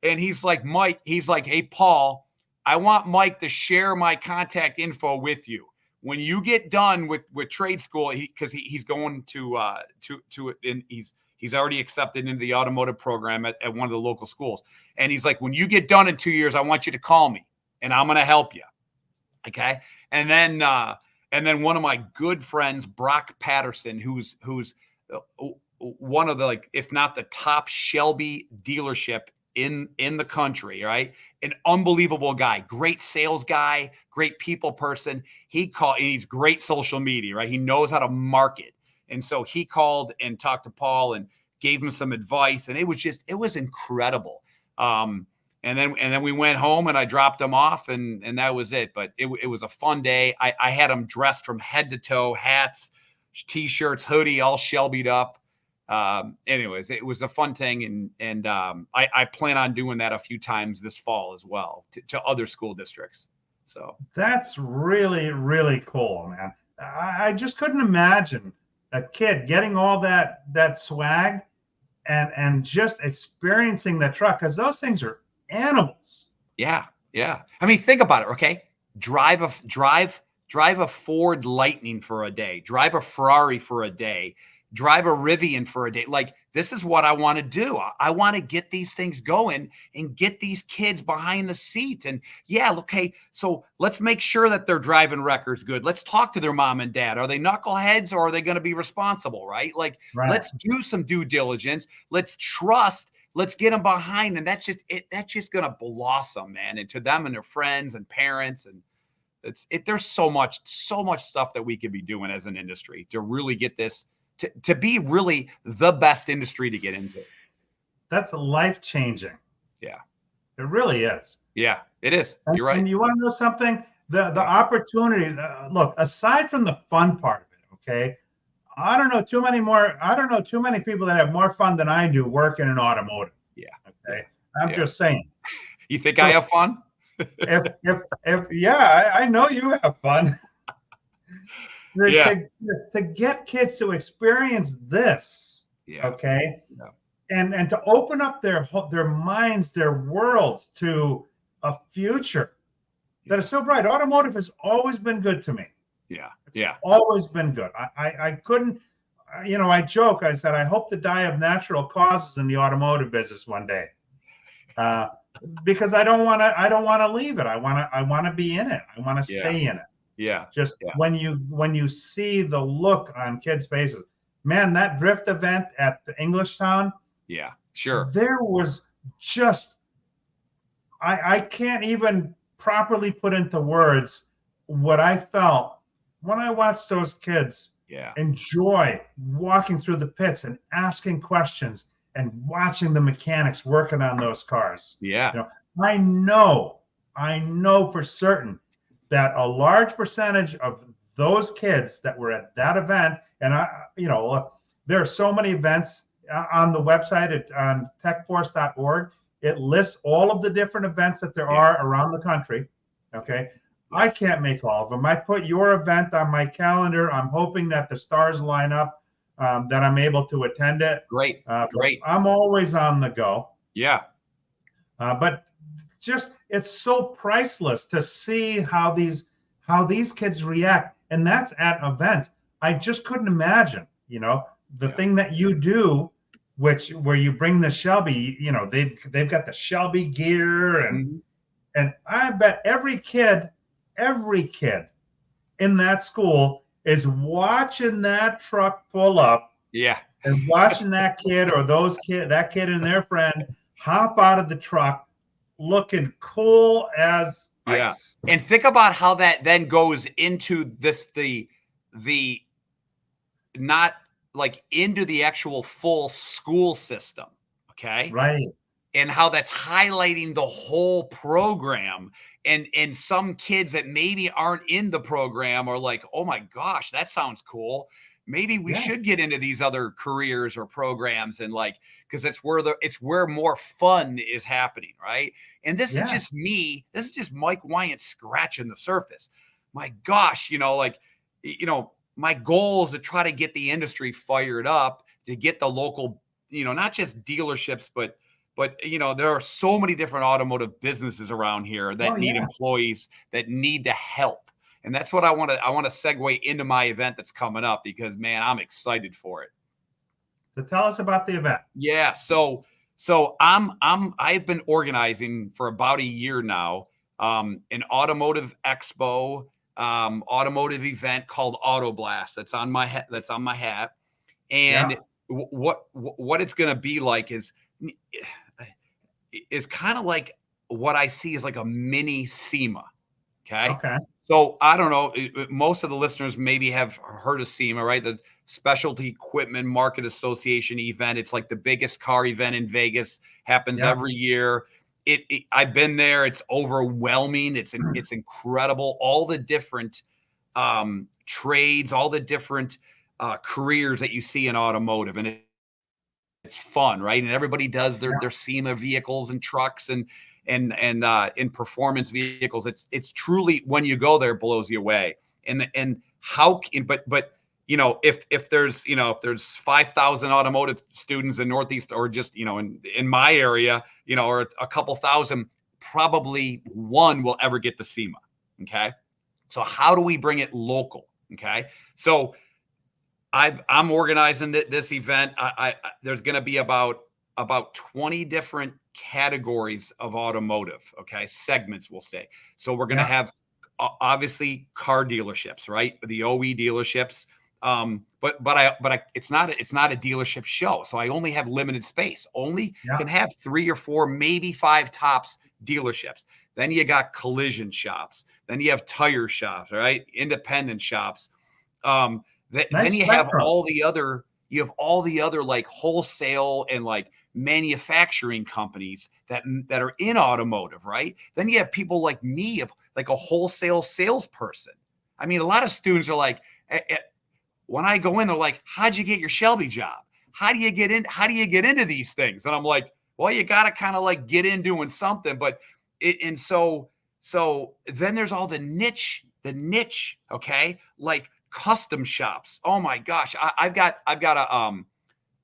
he's like, Mike, he's like, hey, Paul, I want Mike to share my contact info with you. When you get done with trade school, because he's going to and he's already accepted into the automotive program at one of the local schools. And he's like, when you get done in 2 years, I want you to call me and I'm going to help you. Okay. And then one of my good friends, Brock Patterson, who's one of the, like, if not the top Shelby dealership in the country, right? An unbelievable guy, great sales guy, great people person. And he's great social media, right? He knows how to market. And so he called and talked to Paul and gave him some advice. And it was incredible. And then we went home and I dropped him off and that was it. But it was a fun day. I had him dressed from head to toe, hats, t-shirts, hoodie, all Shelby'd up. Anyways, it was a fun thing. And I plan on doing that a few times this fall as well to other school districts. So that's really, really cool, man. I just couldn't imagine a kid getting all that swag and just experiencing the truck, because those things are animals. Yeah. I mean, think about it. Okay. Drive a Ford Lightning for a day, drive a Ferrari for a day, drive a Rivian for a day. Like, this is what I want to do. I want to get these things going and get these kids behind the seat. And yeah, okay, so let's make sure that their driving record's good. Let's talk to their mom and dad. Are they knuckleheads or are they going to be responsible, right? Like, Let's do some due diligence. Let's trust. Let's get them behind. And that's just going to blossom, man, into them and their friends and parents. And there's so much stuff that we could be doing as an industry to really get this to be really the best industry to get into. That's life-changing. Yeah. It really is. Yeah, it is. You're right. And you want to know something? The opportunity, look, aside from the fun part of it, okay, I don't know too many people that have more fun than I do working in automotive. Yeah. Okay. I'm just saying. You think I have fun? I know you have fun. To get kids to experience this, okay, and to open up their minds, their worlds to a future that is so bright. Automotive has always been good to me. Yeah. Always been good. I couldn't, I joke. I said, I hope to die of natural causes in the automotive business one day, because I don't want to leave it. I want to be in it. I want to stay in it. Yeah. Just when you see the look on kids' faces, man, that drift event at the Englishtown. Yeah, sure. There was just, I can't even properly put into words what I felt when I watched those kids enjoy walking through the pits and asking questions and watching the mechanics working on those cars. Yeah. I know for certain that a large percentage of those kids that were at that event, and there are so many events on the website on techforce.org. It lists all of the different events that there are around the country. Okay. I can't make all of them. I put your event on my calendar. I'm hoping that the stars line up, that I'm able to attend it. Great. I'm always on the go. Yeah. But just, it's so priceless to see how these kids react. And that's at events. I just couldn't imagine, the thing that you do, where you bring the Shelby, they've got the Shelby gear, and I bet every kid in that school is watching that truck pull up. Yeah. And watching that kid or that kid and their friend hop out of the truck looking cool as ice. And think about how that then goes into the not like into the actual full school system. Okay. Right. And how that's highlighting the whole program. And some kids that maybe aren't in the program are like, oh my gosh, that sounds cool. Maybe we should get into these other careers or programs, and because it's where more fun is happening, right? And this is just me. This is just Mike Wiant scratching the surface. My gosh, my goal is to try to get the industry fired up, to get the local, not just dealerships, but there are so many different automotive businesses around here that need employees, that need the help. And that's what I want to segue into my event that's coming up, because man, I'm excited for it. So tell us about the event. Yeah. So I've been organizing for about a year now, an automotive expo, automotive event called Auto Blast. That's on my hat. And what it's going to be like is kind of like what I see is like a mini SEMA. Okay. So I don't know. Most of the listeners maybe have heard of SEMA, right? The Specialty Equipment Market Association event. It's like the biggest car event in Vegas. Happens every year. I've been there. It's overwhelming. It's incredible. All the different trades, all the different careers that you see in automotive, and it's fun, right? And everybody does their SEMA vehicles and trucks and in performance vehicles. It's truly, when you go there, blows you away. And how, but if there's 5,000 automotive students in Northeast, or just, in my area, or a couple thousand, probably one will ever get the SEMA. Okay. So how do we bring it local? Okay. So I'm organizing this event. There's going to be about 20 different categories of automotive, okay, segments, we'll say. So we're going to have obviously car dealerships, right? The OE dealerships. But it's not a dealership show. So I only have limited space. Can have 3 or 4, maybe 5 tops dealerships. Then you got collision shops. Then you have tire shops, right? Independent shops. Then you have all the other like wholesale and like manufacturing companies that are in automotive, right? Then you have people like me, of like a wholesale salesperson. I mean, a lot of students are like, when I go in, they're like, how'd you get your Shelby job? How do you get into these things? And I'm like, well, you got to kind of like get in doing something. So then there's all the niche, okay? Like custom shops. Oh my gosh. I've got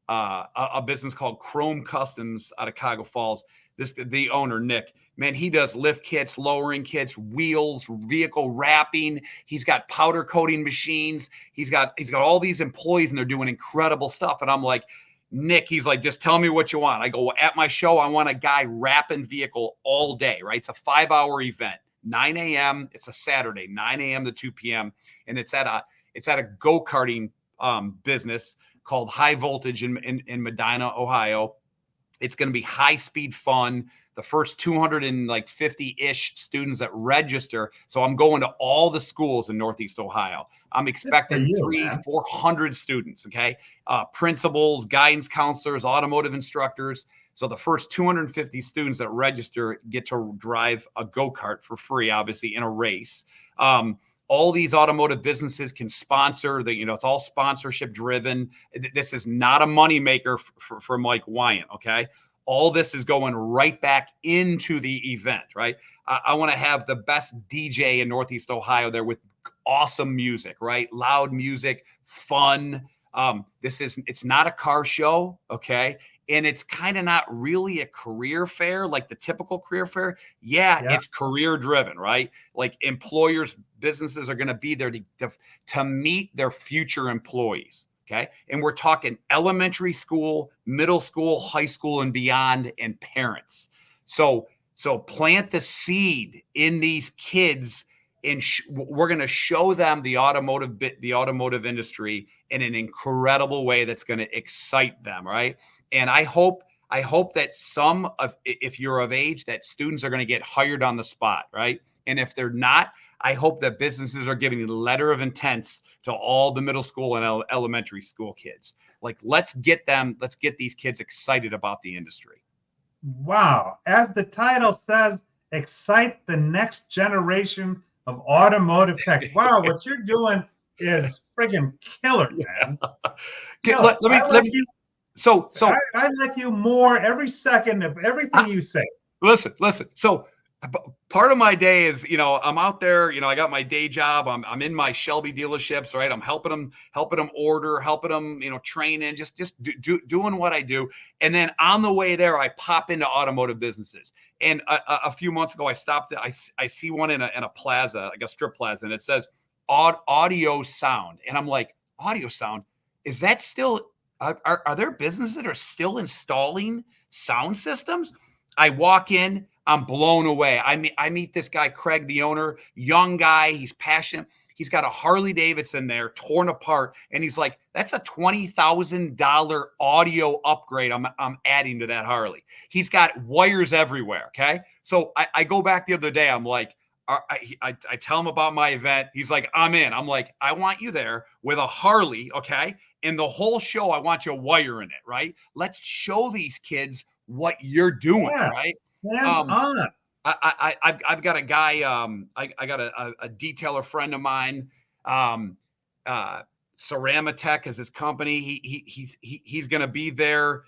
a business called Chrome Customs out of Cuyahoga Falls. The owner, Nick, man, he does lift kits, lowering kits, wheels, vehicle wrapping. He's got powder coating machines. He's got all these employees, and they're doing incredible stuff. And I'm like, Nick, he's like, just tell me what you want. I go, at my show, I want a guy wrapping vehicle all day, right? It's a 5-hour event, 9 a.m. It's a Saturday, 9 a.m. to 2 p.m. And it's at a go-karting business called High Voltage in Medina, Ohio. It's going to be high-speed fun. The first 250-ish students that register. So I'm going to all the schools in Northeast Ohio. I'm expecting 400 students, okay? Principals, guidance counselors, automotive instructors. So the first 250 students that register get to drive a go-kart for free, obviously, in a race. All these automotive businesses can sponsor. It's all sponsorship driven. This is not a moneymaker for Mike Wiant, okay? All this is going right back into the event, right? I want to have the best DJ in Northeast Ohio there with awesome music, right? Loud music, fun. It's not a car show, okay? And it's kind of not really a career fair like the typical career fair. Yeah. It's career driven, right? Like employers, businesses are going to be there to meet their future employees. Okay. And we're talking elementary school, middle school, high school, and beyond, and parents. So plant the seed in these kids, and we're going to show them the automotive industry in an incredible way that's going to excite them, right? And I hope that if you're of age, that students are going to get hired on the spot, right? And if they're not, I hope that businesses are giving a letter of intents to all the middle school and elementary school kids. Like, let's get these kids excited about the industry. Wow. As the title says, excite the next generation of automotive techs. Wow, what you're doing is friggin' killer, man. Let me. So I like you more every second of everything you say. Listen. So part of my day is, I'm out there, I got my day job. I'm in my Shelby dealerships, right? I'm helping them order, helping them, train in, just doing what I do. And then on the way there, I pop into automotive businesses. And a few months ago, I stopped. I see one in a plaza, like a strip plaza, and it says audio sound. And I'm like, audio sound? Is that still? Are there businesses that are still installing sound systems? I walk in, I'm blown away. I meet this guy, Craig, the owner, young guy. He's passionate. He's got a Harley Davidson there, torn apart. And he's like, that's a $20,000 audio upgrade I'm adding to that Harley. He's got wires everywhere, okay? So I go back the other day. I'm like, I tell him about my event. He's like, I'm in. I'm like, I want you there with a Harley, okay? And the whole show, I want you wiring it, right? Let's show these kids what you're doing, right? Hands on. I've got a guy. I got a detailer friend of mine. Ceramatech is his company. He's going to be there,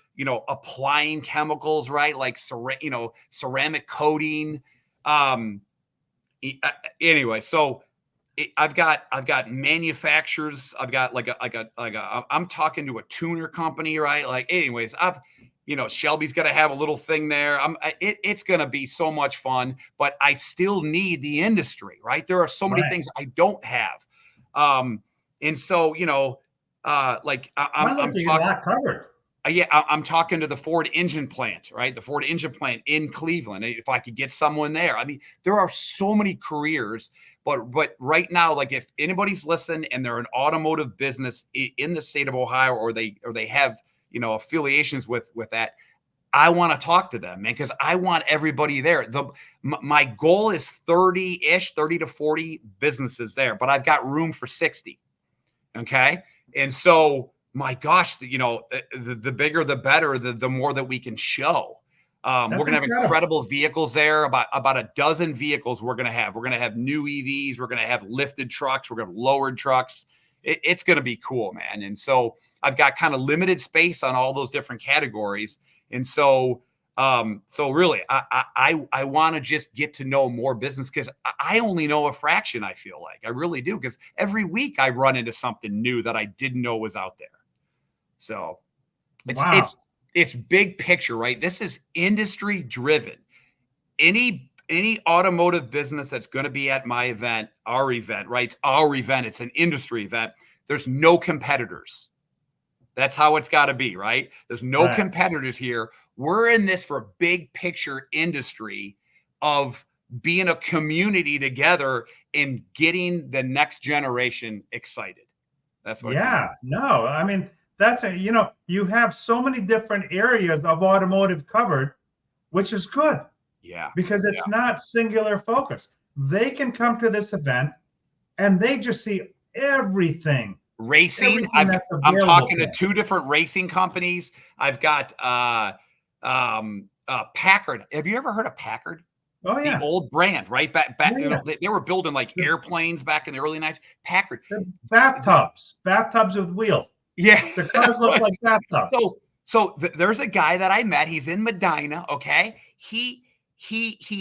applying chemicals, right? Like ceramic coating. Anyway, so I've got manufacturers. I've got I'm talking to a tuner company, right? Like, anyways, Shelby's got to have a little thing there. It's going to be so much fun, but I still need the industry, right? There are so many things I don't have. And so, I'm talking. Covered. I'm talking to the Ford engine plant, right? The Ford engine plant in Cleveland. If I could get someone there, I mean, there are so many careers, but right now, like, if anybody's listening and they're an automotive business in the state of Ohio, or they have, affiliations with that, I want to talk to them, man, because I want everybody there. My goal is 30 to 40 businesses there, but I've got room for 60. Okay. And so, my gosh, the bigger, the better, the more that we can show. We're going to have incredible vehicles there, about a dozen vehicles we're going to have. We're going to have new EVs. We're going to have lifted trucks. We're going to have lowered trucks. It's going to be cool, man. And so I've got kind of limited space on all those different categories. And so really, I want to just get to know more business, because I only know a fraction, I feel like. I really do, because every week I run into something new that I didn't know was out there. So Wow. It's big picture, right? This is industry driven. Any automotive business that's going to be at my event, our event, right? It's our event. It's an industry event. There's no competitors. That's how it's got to be, right? There's no Right. competitors here. We're in this for big picture industry of being a community together and getting the next generation excited. That's what. Yeah. No, I mean, you have so many different areas of automotive covered, which is good. Yeah. Because it's not singular focus. They can come to this event and they just see everything. Racing. Everything I'm talking to 2 different racing companies. I've got Packard. Have you ever heard of Packard? Oh yeah. The old brand, right? Back Yeah, you know, they were building like airplanes back in the early 90s. Packard. Bathtubs with wheels. Yeah. The cars look like bathtubs. So there's a guy that I met. He's in Medina. Okay. He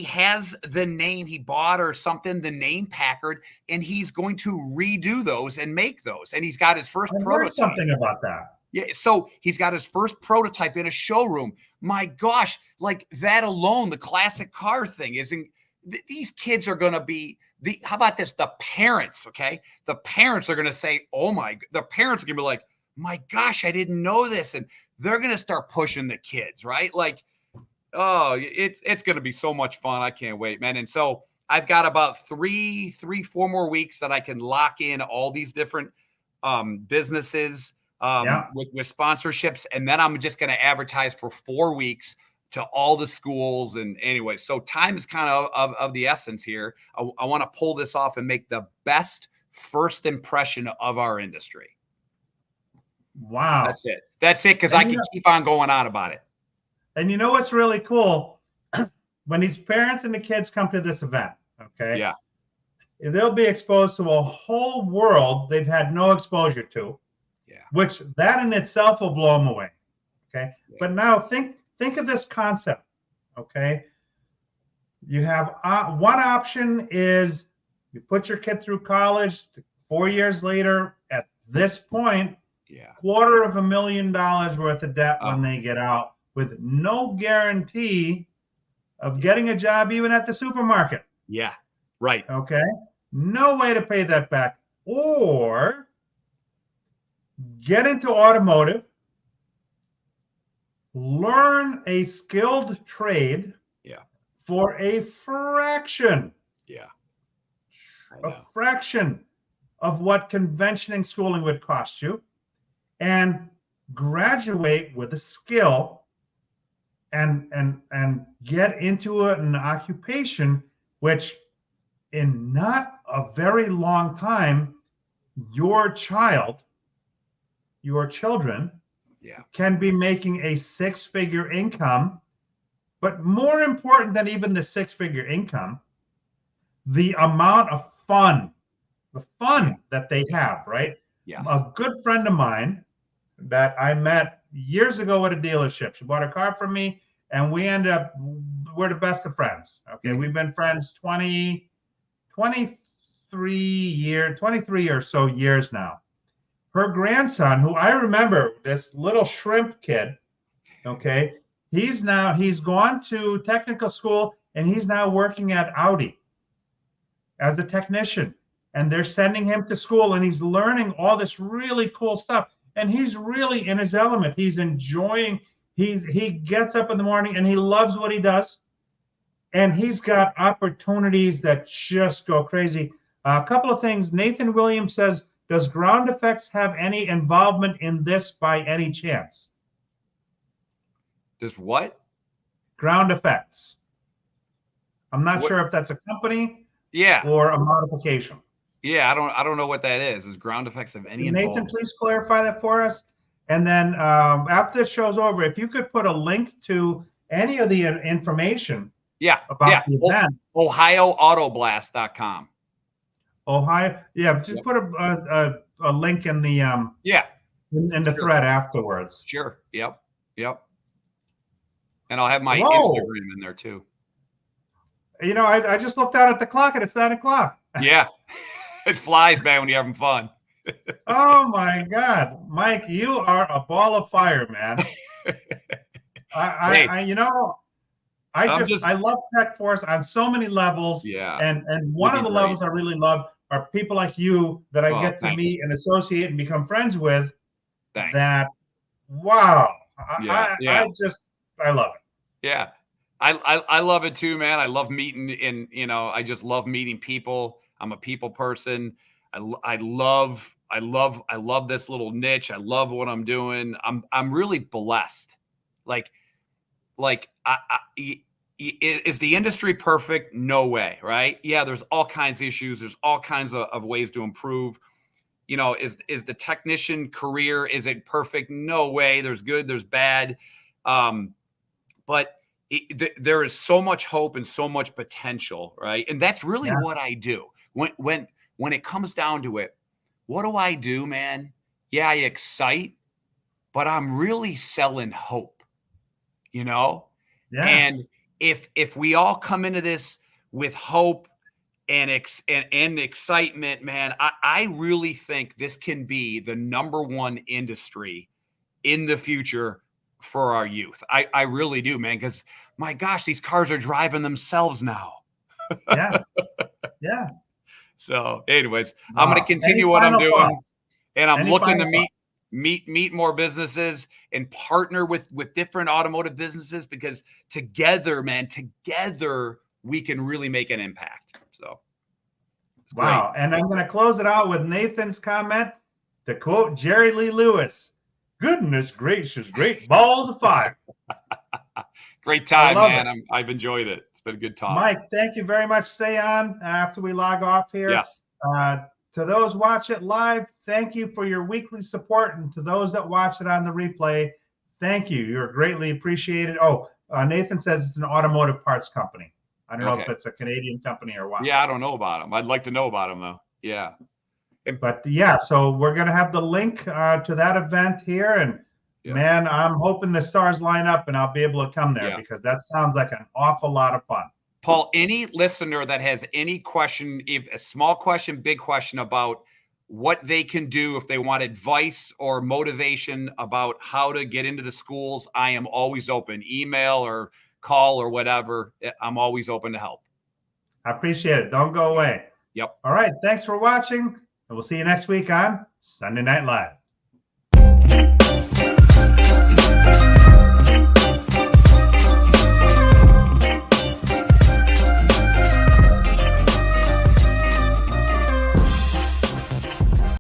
has the name he bought or something, the name Packard, and he's going to redo those and make those. And he's got his first prototype. Heard something about that. Yeah. So he's got his first prototype in a showroom. My gosh, like that alone, the classic car thing isn't. These kids are going to be how about this? The parents, okay? The parents are going to say, the parents are going to be like, my gosh, I didn't know this. And they're going to start pushing the kids, right? Like, oh, it's going to be so much fun. I can't wait, man. And so I've got about 4 more weeks that I can lock in all these different businesses with sponsorships. And then I'm just going to advertise for 4 weeks to all the schools. And anyway, so time is kind of the essence here. I want to pull this off and make the best first impression of our industry. Wow. That's it. Because I can keep on going on about it. And you know what's really cool? When these parents and the kids come to this event, okay? Yeah. They'll be exposed to a whole world they've had no exposure to. Yeah. Which that in itself will blow them away. Okay. Yeah. But now think of this concept. Okay. You have one option is you put your kid through college 4 years later at this point, $250,000 worth of debt when they get out, with no guarantee of getting a job even at the supermarket. Yeah, right. Okay. No way to pay that back. Or get into automotive, learn a skilled trade for a fraction. Yeah. A fraction of what conventioning schooling would cost you, and graduate with a skill and get into an occupation which in not a very long time your children can be making a 6-figure income. But more important than even the 6-figure income, the amount of fun, that they have, right? Yeah. A good friend of mine that I met years ago at a dealership, she bought a car from me, and we're the best of friends. Okay. We've been friends 23 or so years now. Her grandson, who I remember, this little shrimp kid, okay, he's gone to technical school, and he's now working at Audi as a technician. And they're sending him to school, and he's learning all this really cool stuff. And he's really in his element. He's enjoying, he gets up in the morning and he loves what he does. And he's got opportunities that just go crazy. A couple of things. Nathan Williams says, does Ground Effects have any involvement in this by any chance? Does what? Ground Effects. I'm not sure if that's a company or a modification. Yeah, I don't know what that is. Does Ground Effects have any involvement? Nathan, please clarify that for us. And then after this show's over, if you could put a link to any of the information about the event. OhioAutoblast.com. Ohio. Yeah, just put a link in the in the thread afterwards. Sure. Yep. And I'll have my Instagram in there too. You know, I just looked out at the clock and it's 9 o'clock. Yeah. It flies, man, when you're having fun. Oh my God, Mike, you are a ball of fire, man. Hey, I love Tech Force on so many levels, yeah, and you'll one be of the great. levels I really love are people like you that I Oh, get to thanks. meet and associate and become friends with. Thanks. That, wow, Yeah, yeah. I love it. Yeah. I love it too, man. I love meeting and, I just love meeting people. I'm a people person. I love this little niche. I love what I'm doing. I'm really blessed. Like, is the industry perfect? No way. Right. Yeah. There's all kinds of issues. There's all kinds of ways to improve. Is the technician career, is it perfect? No way. There's good, there's bad. But there is so much hope and so much potential, right? And that's really Yeah. what I do. When it comes down to it, what do I do, man? Yeah, I excite, but I'm really selling hope, you know? Yeah. And if we all come into this with hope and excitement, man, I really think this can be the #1 industry in the future for our youth. I really do, man, because my gosh, these cars are driving themselves now. Yeah. Yeah. So, anyways, I'm going to Wow. Any continue what I'm final doing, thoughts? and I'm Any looking to final thoughts? meet more businesses and partner with different automotive businesses, because together, man, together we can really make an impact. So, it's great. Wow. And I'm going to close it out with Nathan's comment, to quote Jerry Lee Lewis, "Goodness gracious, great balls of fire." Great time, love man. I've enjoyed it. It's been a good talk. Mike, thank you very much. Stay on after we log off here. Yes. To those watch it live, thank you for your weekly support. And to those that watch it on the replay, thank you. You're greatly appreciated. Oh, Nathan says it's an automotive parts company. I don't know if it's a Canadian company or what. Yeah, I don't know about them. I'd like to know about them, though. Yeah. But yeah, so we're going to have the link to that event here. And man, I'm hoping the stars line up and I'll be able to come there, because that sounds like an awful lot of fun. Paul, any listener that has any question, a small question, big question about what they can do if they want advice or motivation about how to get into the schools, I am always open. Email or call or whatever. I'm always open to help. I appreciate it. Don't go away. Yep. All right. Thanks for watching. And we'll see you next week on Sunday Night Live.